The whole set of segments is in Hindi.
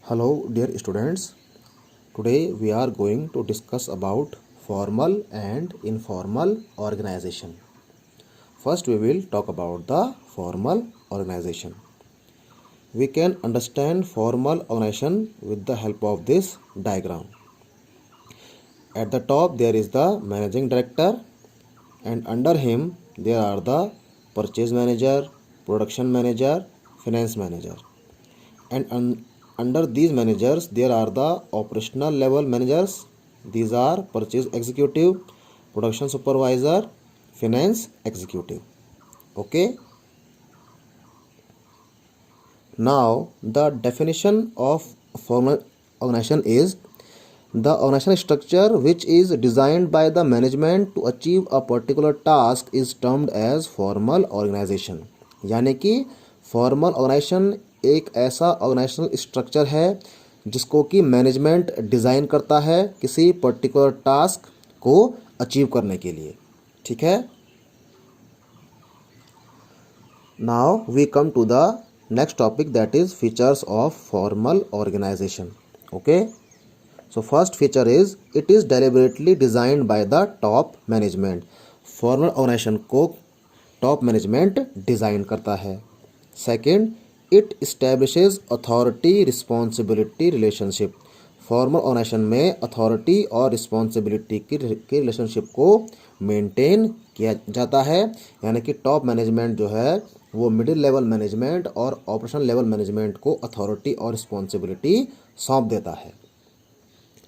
Hello dear students, today we are going to discuss about formal and informal organization. First we will talk about the formal organization. We can understand formal organization with the help of this diagram. At the top there is the managing director and under him there are the purchase manager, production manager, finance manager. And under these managers there are the operational level managers. These are purchase executive, production supervisor, finance executive. Okay, now the definition of formal organization is the organizational structure which is designed by the management to achieve a particular task is termed as formal organization. यानी कि फॉर्मल ऑर्गेनाइजेशन एक ऐसा ऑर्गेनाइजेशनल स्ट्रक्चर है जिसको कि मैनेजमेंट डिज़ाइन करता है किसी पर्टिकुलर टास्क को अचीव करने के लिए. ठीक है. Now we come to the next topic that is features of formal organisation. Okay, so first feature is it is deliberately designed by the top management. Formal organisation को टॉप मैनेजमेंट डिज़ाइन करता है. Second, it establishes authority responsibility relationship. Formal organisation में अथॉरिटी और रिस्पॉन्सिबिलिटी की रिलेशनशिप को मेंटेन किया जाता है. यानी कि टॉप मैनेजमेंट जो है वो मिडिल लेवल मैनेजमेंट और ऑपरेशनल लेवल मैनेजमेंट को अथॉरिटी और रिस्पॉन्सिबिलिटी सौंप देता है.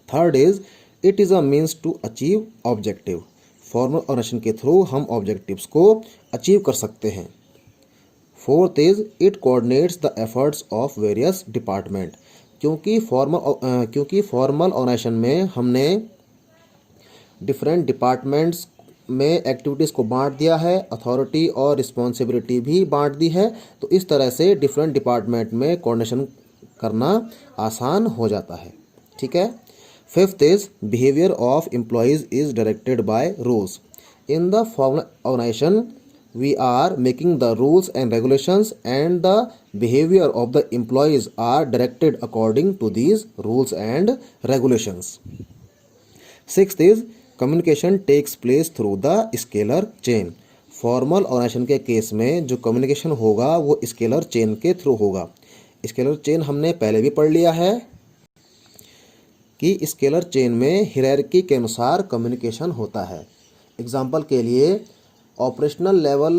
Third is it is a means to achieve objective. Formal organization के थ्रू हम ऑब्जेक्टिव्स को अचीव कर सकते हैं. Fourth is it coordinates the efforts of various department. क्योंकि फॉर्मल ऑर्गेनाइजेशन में हमने डिफरेंट डिपार्टमेंट्स में एक्टिविटीज़ को बांट दिया है, अथॉरिटी और रिस्पॉन्सिबिलिटी भी बांट दी है, तो इस तरह से डिफरेंट डिपार्टमेंट में कोऑर्डिनेशन करना आसान हो जाता है. ठीक है. Fifth is behaviour of employees is directed by rules. In the formal organization we are making the rules and regulations and the behavior of the employees are directed according to these rules and regulations. Sixth is communication takes place through the scalar chain. Formal organization के केस में जो कम्युनिकेशन होगा वो स्केलर चेन के थ्रू होगा. स्केलर चेन हमने पहले भी पढ़ लिया है कि स्केलर चेन में हायरार्की के अनुसार कम्युनिकेशन होता है. एग्जाम्पल के लिए ऑपरेशनल लेवल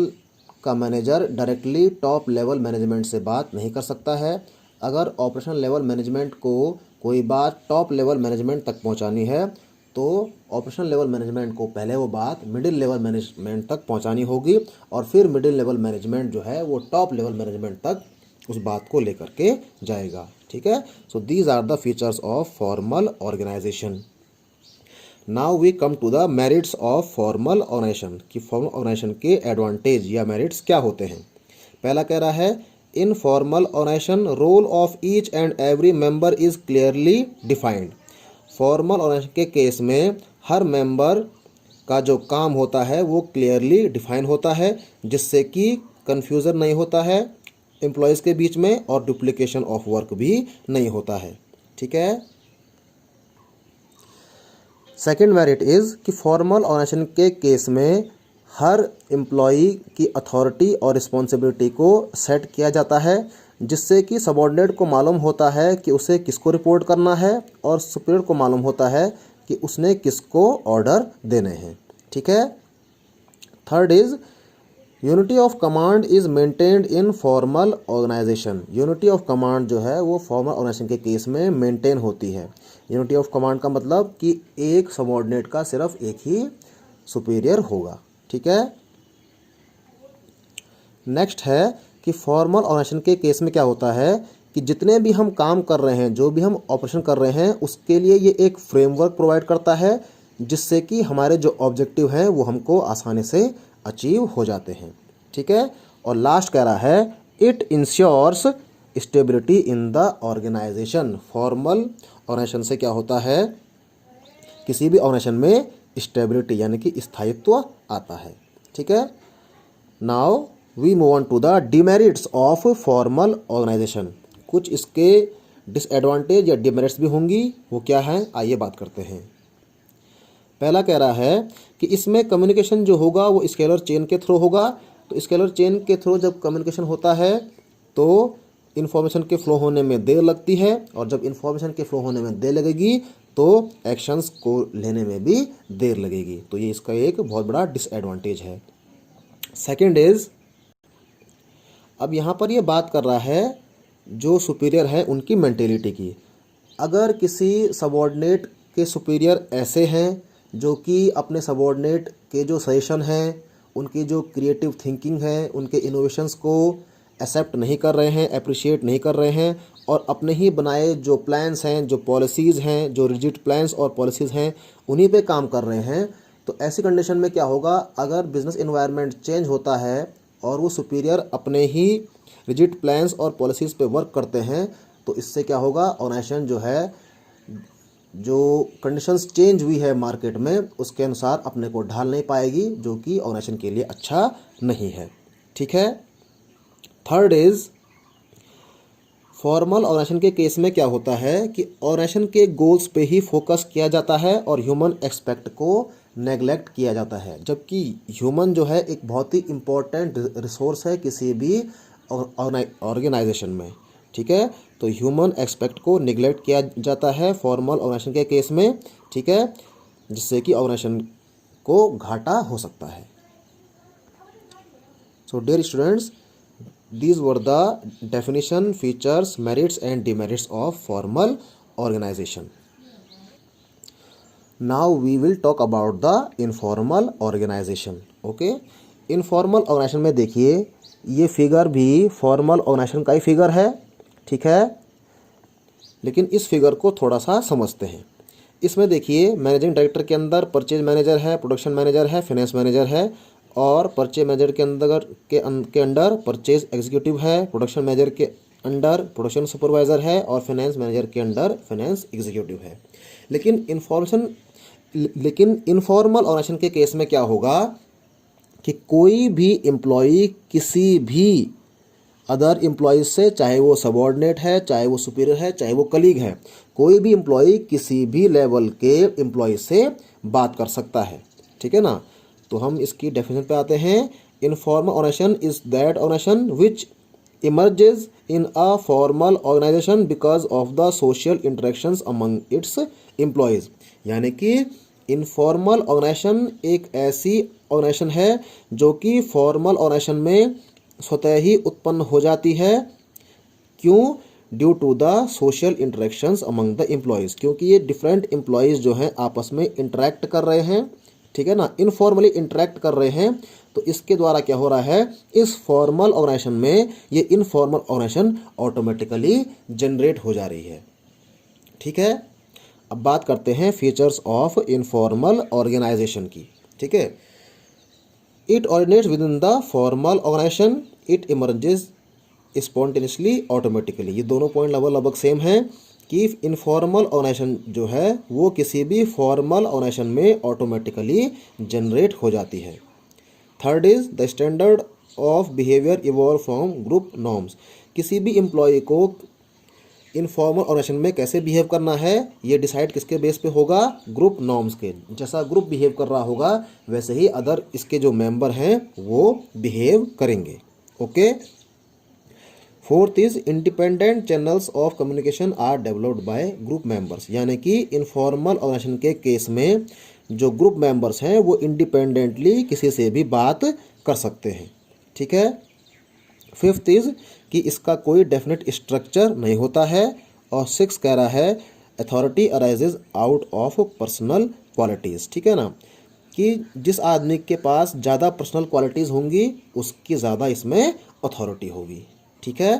का manager directly top level management से बात नहीं कर सकता है. अगर ऑपरेशनल लेवल मैनेजमेंट को कोई बात टॉप लेवल मैनेजमेंट तक पहुंचानी है तो ऑपरेशनल लेवल मैनेजमेंट को पहले वो बात मिडिल लेवल मैनेजमेंट तक पहुंचानी होगी और फिर मिडिल लेवल मैनेजमेंट जो है वो टॉप लेवल मैनेजमेंट तक उस बात को लेकर के जाएगा. ठीक है. So these are the features of formal organization. Now we come to the merits of formal organization कि फॉर्मल ऑर्गेनाइजेशन के एडवांटेज या मेरिट्स क्या होते हैं. पहला कह रहा है in formal organization role of each and every member is clearly defined. Formal organization के केस में हर मेंबर का जो काम होता है वो क्लियरली डिफाइन होता है जिससे कि कन्फ्यूज़न नहीं होता है एम्प्लॉयज़ के बीच में और डुप्लीकेशन ऑफ वर्क भी नहीं होता है. ठीक है. सेकेंड मेरिट इज़ कि फॉर्मल ऑर्गेनाइजेशन के केस में हर एम्प्लॉई की अथॉरिटी और रिस्पॉन्सिबिलिटी को सेट किया जाता है जिससे कि सबऑर्डिनेट को मालूम होता है कि उसे किसको रिपोर्ट करना है और सुपीरियर को मालूम होता है कि उसने किसको ऑर्डर देने हैं. ठीक है. Third is unity of command is maintained in formal organization. Unity of command जो है वो फॉर्मल ऑर्गेनाइजेशन के केस में मेंटेन होती है. यूनिटी ऑफ कमांड का मतलब कि एक सबऑर्डिनेट का सिर्फ एक ही सुपीरियर होगा. ठीक है. नेक्स्ट है कि फॉर्मल ऑर्गेनाइजेशन के केस में क्या होता है कि जितने भी हम काम कर रहे हैं, जो भी हम ऑपरेशन कर रहे हैं, उसके लिए ये एक फ्रेमवर्क प्रोवाइड करता है जिससे कि हमारे जो ऑब्जेक्टिव हैं वो हमको आसानी से अचीव हो जाते हैं. ठीक है. और लास्ट कह रहा है it ensures stability in the organization. Formal organization से क्या होता है किसी भी ऑर्गेनाइजेशन में स्टेबिलिटी यानी कि स्थायित्व आता है. ठीक है. Now we move on to the demerits of formal organization. कुछ इसके डिसएडवांटेज या डिमेरिट्स भी होंगी। वो क्या है, आइए बात करते हैं। पहला कह रहा है कि इसमें कम्युनिकेशन जो होगा वो स्केलर चेन के थ्रू होगा। तो स्केलर चेन के थ्रू जब कम्युनिकेशन होता है तो इन्फॉर्मेशन के फ्लो होने में देर लगती है, और जब इन्फॉर्मेशन के फ्लो होने में देर लगेगी तो एक्शंस को लेने में भी देर लगेगी। तो ये इसका एक बहुत बड़ा डिसएडवांटेज है। सेकंड इज, अब यहाँ पर ये बात कर रहा है जो सुपीरियर है उनकी मेंटेलिटी की। अगर किसी सबॉर्डिनेट के सुपीरियर ऐसे हैं जो कि अपने सबॉर्डिनेट के जो सजेशन हैं, उनकी जो क्रिएटिव थिंकिंग है, उनके इनोवेशंस को एक्सेप्ट नहीं कर रहे हैं, अप्रिशिएट नहीं कर रहे हैं, और अपने ही बनाए जो प्लान्स हैं, जो पॉलिसीज़ हैं, जो रिजिड प्लान्स और पॉलिसीज़ हैं, उन्हीं पे काम कर रहे हैं, तो ऐसी कंडीशन में क्या होगा, अगर बिजनेस एनवायरनमेंट चेंज होता है और वो सुपीरियर अपने ही रिजिड प्लान्स और पॉलिसीज़ पे वर्क करते हैं, तो इससे क्या होगा, ऑर्गेनाइजेशन जो है, जो कंडीशंस चेंज हुई है मार्केट में, उसके अनुसार अपने को ढाल नहीं पाएगी, जो कि ऑर्गेनाइजेशन के लिए अच्छा नहीं है। ठीक है। थर्ड इज, फॉर्मल ऑर्गेनाइजेशन के केस में क्या होता है कि ऑर्गेनाइजेशन के गोल्स पे ही फोकस किया जाता है और ह्यूमन एस्पेक्ट को नेग्लेक्ट किया जाता है, जबकि ह्यूमन जो है एक बहुत ही इम्पोर्टेंट रिसोर्स है किसी भी ऑर्गेनाइजेशन में। ठीक है। तो ह्यूमन एस्पेक्ट को निगलेक्ट किया जाता है फॉर्मल ऑर्गेनाइजेशन के केस में। ठीक है, जिससे कि ऑर्गेनाइजेशन को घाटा हो सकता है। So dear students, these were the definition, features, merits and demerits of formal organization. Now we will talk about the informal organization. Okay, informal organization में देखिए, ये फिगर भी फॉर्मल ऑर्गेनाइजेशन का ही फिगर है। ठीक है, लेकिन इस फिगर को थोड़ा सा समझते हैं। इसमें देखिए, मैनेजिंग डायरेक्टर के अंदर परचेज मैनेजर है, प्रोडक्शन मैनेजर है, फाइनेंस मैनेजर है, और परचेज मैनेजर के अंडर परचेज एग्जीक्यूटिव है, प्रोडक्शन मैनेजर के अंडर प्रोडक्शन सुपरवाइजर है, और फाइनेंस मैनेजर के अंडर फाइनेंस एग्जीक्यूटिव है। लेकिन इनफॉर्मल ऑर्गेनाइजेशन के केस में क्या होगा कि कोई भी एम्प्लॉई किसी भी अदर एम्प्लॉयज से, चाहे वो सबॉर्डिनेट है, चाहे वो सुपीरियर है, चाहे वो कलीग है, कोई भी एम्प्लॉई किसी भी लेवल के एम्प्लॉय से बात कर सकता है। ठीक है ना। तो हम इसकी डेफिनेशन पे आते हैं। Informal organization is that organization which emerges in a formal organization because of the social interactions among its employees. यानी कि इनफॉर्मल ऑर्गेनाइजेशन एक ऐसी ऑर्गेनाइजेशन है जो कि फॉर्मल ऑर्गेनाइजेशन में स्वतः ही उत्पन्न हो जाती है। क्यों? Due to the social interactions among the employees, क्योंकि ये डिफरेंट एम्प्लॉयज जो हैं आपस में इंटरेक्ट कर रहे हैं। ठीक है ना, इनफॉर्मली इंटरेक्ट कर रहे हैं। तो इसके द्वारा क्या हो रहा है, इस फॉर्मल ऑर्गेनाइजेशन में ये इनफॉर्मल ऑर्गेनाइजेशन ऑटोमेटिकली जनरेट हो जा रही है। ठीक है। अब बात करते हैं फीचर्स ऑफ इनफॉर्मल ऑर्गेनाइजेशन की। ठीक है। It originates within the formal organization, it emerges spontaneously automatically. ये दोनों पॉइंट लगभग सेम हैं कि इनफॉर्मल ऑर्गेनाइजेशन जो है वो किसी भी फॉर्मल ऑर्गेनाइजेशन में ऑटोमेटिकली जनरेट हो जाती है। Third is the standard of behaviour evolve from group norms. किसी भी एम्प्लॉय को इनफॉर्मल ऑर्गेनाइजेशन में कैसे बिहेव करना है, ये डिसाइड किसके बेस पे होगा, ग्रुप नॉर्म्स के। जैसा ग्रुप बिहेव कर रहा होगा वैसे ही अदर इसके जो मेंबर हैं वो बिहेव करेंगे। Okay. Fourth is independent channels of communication are developed by group members. यानी कि इनफॉर्मल ऑर्गेनाइजेशन के केस में जो ग्रुप मेंबर्स हैं वो इंडिपेंडेंटली किसी से भी बात कर सकते हैं। ठीक है। फिफ्थ इज कि इसका कोई डेफिनेट स्ट्रक्चर नहीं होता है। और सिक्स कह रहा है authority arises out of personal qualities. ठीक है ना, कि जिस आदमी के पास ज़्यादा पर्सनल क्वालिटीज़ होंगी उसकी ज़्यादा इसमें अथॉरिटी होगी। ठीक है।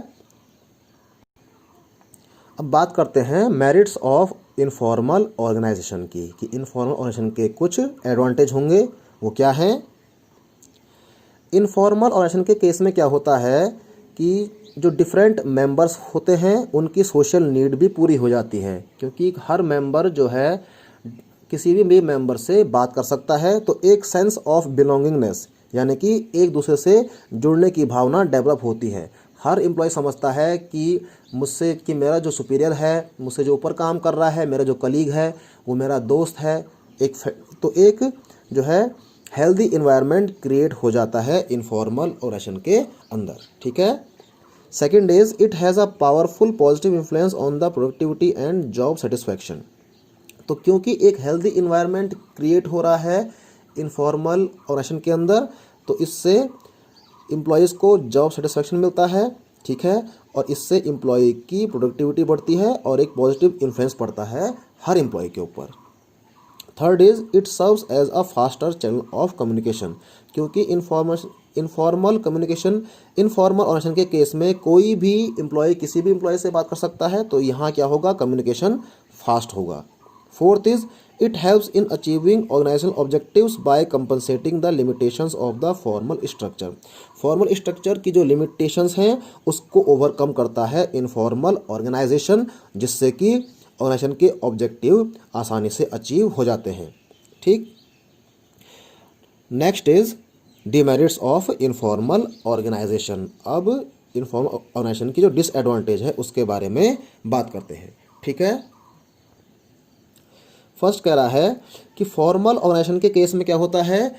अब बात करते हैं मेरिट्स ऑफ इनफॉर्मल ऑर्गेनाइजेशन की, कि इनफॉर्मल ऑर्गेनाइजेशन के कुछ एडवांटेज होंगे, वो क्या हैं। इनफॉर्मल ऑर्गेनाइजेशन के केस में क्या होता है कि जो डिफरेंट मेंबर्स होते हैं उनकी सोशल नीड भी पूरी हो जाती है, क्योंकि हर मेंबर जो है किसी भी मेंबर से बात कर सकता है। तो एक सेंस ऑफ बिलोंगिंगनेस, यानी कि एक दूसरे से जुड़ने की भावना डेवलप होती है। हर एम्प्लॉय समझता है कि मुझसे कि मेरा जो सुपीरियर है, मुझसे जो ऊपर काम कर रहा है, मेरा जो कलीग है वो मेरा दोस्त है। तो एक जो है हेल्दी इन्वायरमेंट क्रिएट हो जाता है इनफॉर्मल ऑर्गेनाइजेशन के अंदर। ठीक है। Second is it has a powerful positive influence on the productivity and job satisfaction. तो क्योंकि एक हेल्दी इन्वायरमेंट क्रिएट हो रहा है इनफॉर्मल ऑर्गेनाइजेशन के अंदर, तो इससे एम्प्लॉयज़ को जॉब सेटिस्फैक्शन मिलता है। ठीक है। और इससे एम्प्लॉय की प्रोडक्टिविटी बढ़ती है और एक पॉजिटिव इन्फ्लुएंस पड़ता है हर एम्प्लॉय के ऊपर। Third is it serves as a faster channel of communication. क्योंकि इनफॉर्मल कम्युनिकेशन, इनफॉर्मल ऑर्गेनाइजेशन के केस में कोई भी एम्प्लॉय किसी भी एम्प्लॉय से बात कर सकता है, तो यहाँ क्या होगा, कम्युनिकेशन फास्ट होगा। Fourth is it helps in achieving organizational objectives by compensating the limitations of the formal structure. Formal structure की जो लिमिटेशंस हैं उसको ओवरकम करता है इनफॉर्मल ऑर्गेनाइजेशन, जिससे कि ऑर्गेनाइजेशन के ऑब्जेक्टिव आसानी से अचीव हो जाते हैं। ठीक। Next is demerits of informal organization. अब इनफॉर्मल ऑर्गेनाइजेशन की जो डिसएडवांटेज है उसके बारे में बात करते हैं। ठीक है। फर्स्ट कह रहा है कि फॉर्मल ऑर्गेनाइजेशन के केस में क्या होता है,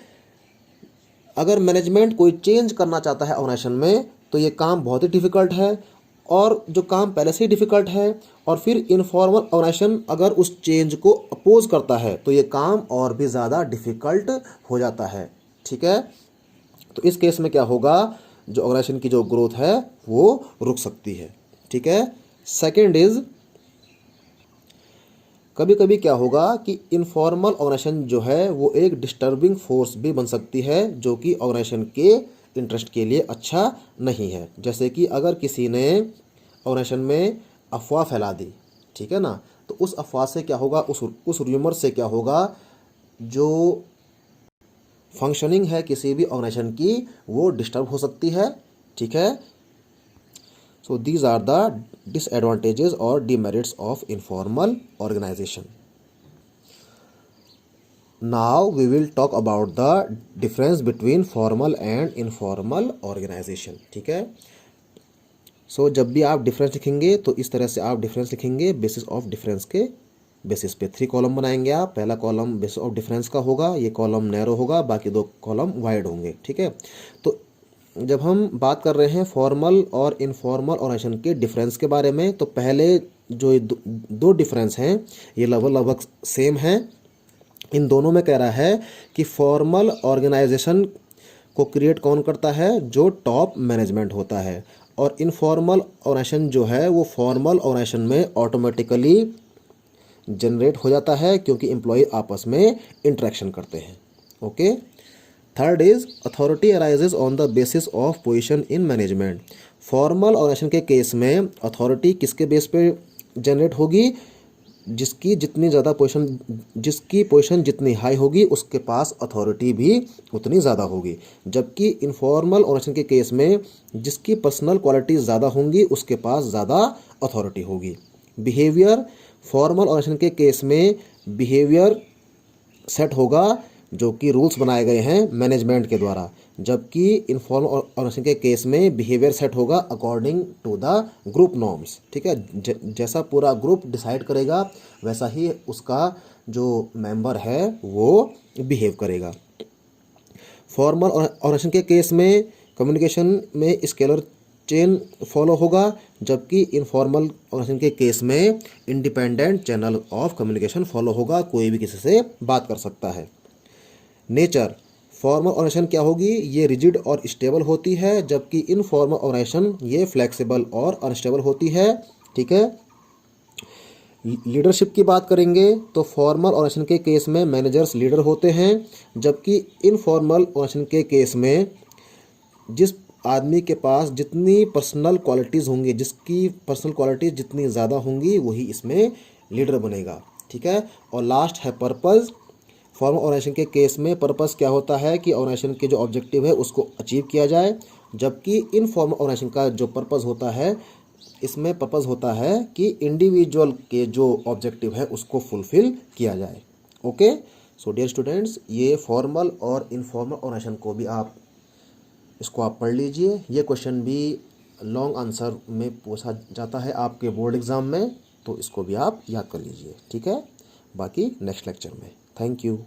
अगर मैनेजमेंट कोई चेंज करना चाहता है ऑर्गेनाइजेशन में तो ये काम बहुत ही डिफिकल्ट है, और जो काम पहले से ही डिफिकल्ट है और फिर इनफॉर्मल ऑर्गेनाइजेशन अगर उस चेंज को अपोज करता है तो ये काम और भी ज़्यादा डिफिकल्ट हो जाता है। ठीक है। तो इस केस में क्या होगा, जो ऑर्गेनाइजेशन की जो ग्रोथ है वो रुक सकती है। ठीक है। सेकेंड इज कभी कभी क्या होगा कि इनफॉर्मल ऑर्गेनाइजेशन जो है वो एक डिस्टर्बिंग फोर्स भी बन सकती है, जो कि ऑर्गेनाइजेशन के इंटरेस्ट के लिए अच्छा नहीं है। जैसे कि अगर किसी ने ऑर्गेनाइजेशन में अफवाह फैला दी, ठीक है ना, तो उस अफवाह से क्या होगा, उस र्यूमर से क्या होगा, जो फंक्शनिंग है किसी भी ऑर्गेनाइजेशन की वो डिस्टर्ब हो सकती है। ठीक है। So these are the disadvantages or demerits of informal organization. Now we will talk about the difference between formal and informal organization. ठीक है। So जब भी आप डिफरेंस लिखेंगे तो इस तरह से आप डिफरेंस लिखेंगे, बेसिस ऑफ डिफरेंस के बेसिस पे 3 कॉलम बनाएंगे आप। पहला कॉलम बेसिस ऑफ डिफरेंस का होगा, ये कॉलम नैरो होगा, बाकी 2 कॉलम वाइड होंगे। ठीक है। तो जब हम बात कर रहे हैं फॉर्मल और इनफॉर्मल ऑर्गेनाइजेशन के डिफरेंस के बारे में, तो पहले जो ये दो डिफरेंस हैं ये लगभग सेम हैं। इन दोनों में कह रहा है कि फॉर्मल ऑर्गेनाइजेशन को क्रिएट कौन करता है, जो टॉप मैनेजमेंट होता है, और इनफॉर्मल ऑर्गेनाइजेशन जो है वो फॉर्मल ऑर्गेनाइजेशन में ऑटोमेटिकली जनरेट हो जाता है, क्योंकि एम्प्लॉय आपस में इंटरेक्शन करते हैं। Okay. Third is authority arises on the basis of position in management. Formal organization के केस में अथॉरिटी किसके बेस पे जनरेट होगी, जिसकी पोजीशन जितनी हाई होगी उसके पास अथॉरिटी भी उतनी ज़्यादा होगी। जबकि इनफॉर्मल ऑर्गेनाइजेशन के केस में जिसकी पर्सनल क्वालिटीज़ ज़्यादा होंगी उसके पास ज़्यादा अथॉरिटी होगी। बिहेवियर, फॉर्मल ऑर्गेनाइजेशन के केस में बिहेवियर सेट होगा जो कि रूल्स बनाए गए हैं मैनेजमेंट के द्वारा, जबकि इनफॉर्मल ऑर्गेनाइजेशन के केस में बिहेवियर सेट होगा according to the group norms. ठीक है। जैसा पूरा ग्रुप डिसाइड करेगा वैसा ही उसका जो मेंबर है वो बिहेव करेगा। फॉर्मल ऑर्गेनाइजेशन के केस में कम्युनिकेशन में स्केलर चेन फॉलो होगा, जबकि इनफॉर्मल ऑर्गेनाइजेशन के केस में independent channel of communication follow होगा, कोई भी किसी से बात कर सकता है। नेचर, फॉर्मल ऑर्गेनाइजेशन क्या होगी, ये रिजिड और स्टेबल होती है, जबकि इनफॉर्मल ऑर्गेनाइजेशन ये फ्लेक्सिबल और अनस्टेबल होती है। ठीक है। लीडरशिप की बात करेंगे तो फॉर्मल ऑर्गेनाइजेशन के केस में मैनेजर्स लीडर होते हैं, जबकि इनफॉर्मल ऑर्गेनाइजेशन के केस में जिस आदमी के पास जितनी पर्सनल क्वालिटीज़ होंगी, जिसकी पर्सनल क्वालिटीज़ जितनी ज़्यादा होंगी वही इसमें लीडर बनेगा। ठीक है। और लास्ट है पर्पज़। फॉर्मल ऑर्गेनाइजेशन के केस में पर्पस क्या होता है कि ऑर्गेनाइजेशन के जो ऑब्जेक्टिव है उसको अचीव किया जाए, जबकि इनफॉर्मल ऑर्गेनाइजेशन का जो पर्पस होता है, इसमें पर्पस होता है कि इंडिविजुअल के जो ऑब्जेक्टिव है उसको फुलफिल किया जाए। ओके। सो डियर स्टूडेंट्स, ये फॉर्मल और इनफॉर्मल ऑर्गेनाइजेशन को भी आप इसको आप पढ़ लीजिए। ये क्वेश्चन भी लॉन्ग आंसर में पूछा जाता है आपके बोर्ड एग्ज़ाम में, तो इसको भी आप याद कर लीजिए, ठीक है। बाकी नेक्स्ट लेक्चर में। Thank you.